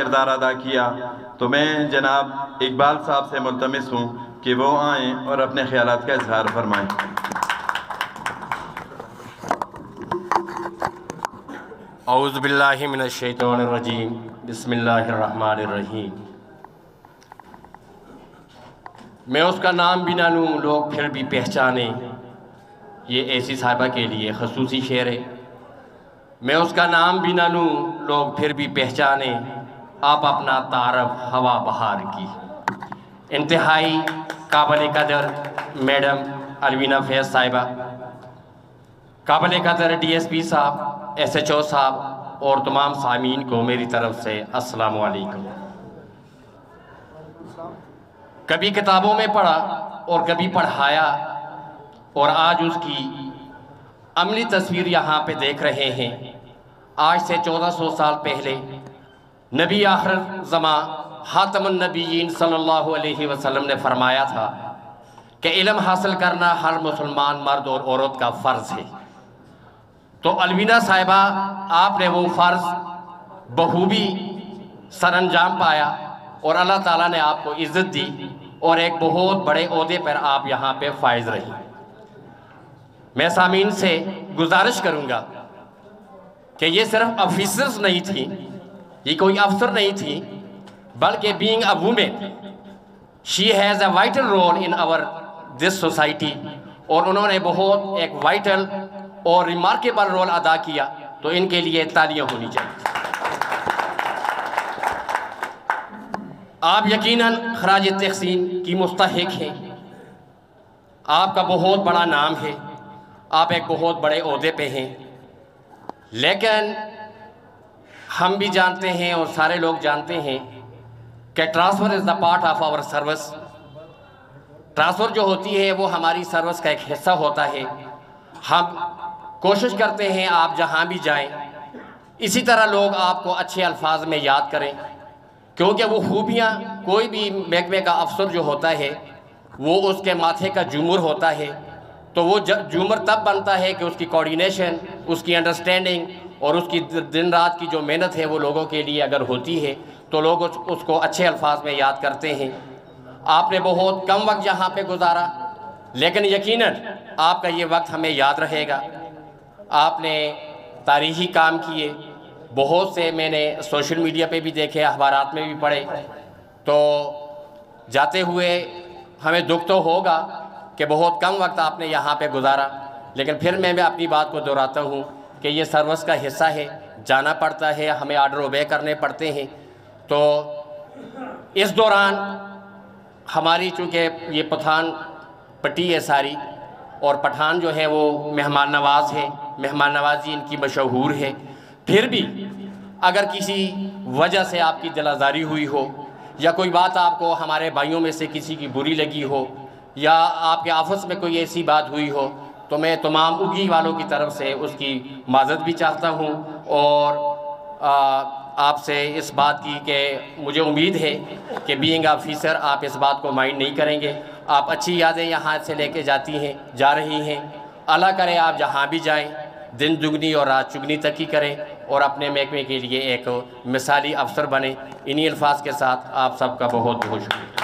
کردار ادا کیا، تو میں جناب اقبال صاحب سے ملتمس ہوں کہ وہ آئیں اور اپنے خیالات کا اظہار فرمائیں۔ اعوذ باللہ من الشیطان الرجیم، بسم اللہ الرحمن الرحیم۔ میں اس کا نام بھی نہ لوں لوگ پھر بھی پہچانیں، یہ ایسی صاحبہ کے لیے خصوصی شعر ہے۔ میں اس کا نام بھی نہ لوں لوگ پھر بھی پہچانیں، آپ اپنا تعارف ہوا بہار کی۔ انتہائی قابل قدر میڈم الوینہ فیض صاحبہ، قابل قدر ڈی ایس پی صاحب، ایس ایچ او صاحب اور تمام سامعین کو میری طرف سے السلام علیکم۔ کبھی کتابوں میں پڑھا اور کبھی پڑھایا، اور آج اس کی عملی تصویر یہاں پہ دیکھ رہے ہیں۔ آج سے 1400 سال پہلے نبی آخر زمان خاتم النبیین صلی اللہ علیہ وسلم نے فرمایا تھا کہ علم حاصل کرنا ہر مسلمان مرد اور عورت کا فرض ہے۔ تو الوینہ صاحبہ، آپ نے وہ فرض بخوبی سر انجام پایا اور اللہ تعالیٰ نے آپ کو عزت دی اور ایک بہت بڑے عہدے پر آپ یہاں پہ فائز رہی۔ میں سامعین سے گزارش کروں گا کہ یہ صرف آفیسرز نہیں تھی، یہ کوئی افسر نہیں تھی، بلکہ being a woman she has a vital role in our this society، اور انہوں نے بہت ایک وائٹل اور ریمارکیبل رول ادا کیا، تو ان کے لیے تالیاں ہونی چاہیے۔ آپ یقیناً خراج تحسین کی مستحق ہیں، آپ کا بہت بڑا نام ہے، آپ ایک بہت بڑے عہدے پہ ہیں، لیکن ہم بھی جانتے ہیں اور سارے لوگ جانتے ہیں کہ transfer is the part of our service. Transfer جو ہوتی ہے وہ ہماری سروس کا ایک حصہ ہوتا ہے۔ ہم کوشش کرتے ہیں آپ جہاں بھی جائیں اسی طرح لوگ آپ کو اچھے الفاظ میں یاد کریں، کیونکہ وہ خوبیاں کوئی بھی محکمے کا افسر جو ہوتا ہے وہ اس کے ماتھے کا جمر ہوتا ہے، تو وہ جمر تب بنتا ہے کہ اس کی کوارڈینیشن، اس کی انڈرسٹینڈنگ اور اس کی دن رات کی جو محنت ہے وہ لوگوں کے لیے اگر ہوتی ہے تو لوگ اس کو اچھے الفاظ میں یاد کرتے ہیں۔ آپ نے بہت کم وقت یہاں پہ گزارا، لیکن یقیناً آپ کا یہ وقت ہمیں یاد رہے گا۔ آپ نے تاریخی کام کیے، بہت سے میں نے سوشل میڈیا پہ بھی دیکھے، اخبارات میں بھی پڑھے، تو جاتے ہوئے ہمیں دکھ تو ہوگا کہ بہت کم وقت آپ نے یہاں پہ گزارا، لیکن پھر میں اپنی بات کو دہراتا ہوں کہ یہ سروس کا حصہ ہے، جانا پڑتا ہے، ہمیں آرڈر اوبے کرنے پڑتے ہیں۔ تو اس دوران ہماری چونکہ یہ پٹھان پٹی ہے ساری، اور پٹھان جو ہے وہ مہمان نواز ہے، مہمان نوازی ان کی مشہور ہے، پھر بھی اگر کسی وجہ سے آپ کی دل آزاری ہوئی ہو یا کوئی بات آپ کو ہمارے بھائیوں میں سے کسی کی بری لگی ہو یا آپ کے آفس میں کوئی ایسی بات ہوئی ہو، تو میں تمام اگی والوں کی طرف سے اس کی معذرت بھی چاہتا ہوں، اور آپ سے اس بات کی کہ مجھے امید ہے کہ بینگ آفیسر آپ اس بات کو مائنڈ نہیں کریں گے۔ آپ اچھی یادیں یہاں سے لے کے جا رہی ہیں۔ اللہ کرے آپ جہاں بھی جائیں دن دگنی اور رات چگنی ترقی کریں اور اپنے محکمے کے لیے ایک مثالی افسر بنیں۔ انہی الفاظ کے ساتھ آپ سب کا بہت بہت شکریہ۔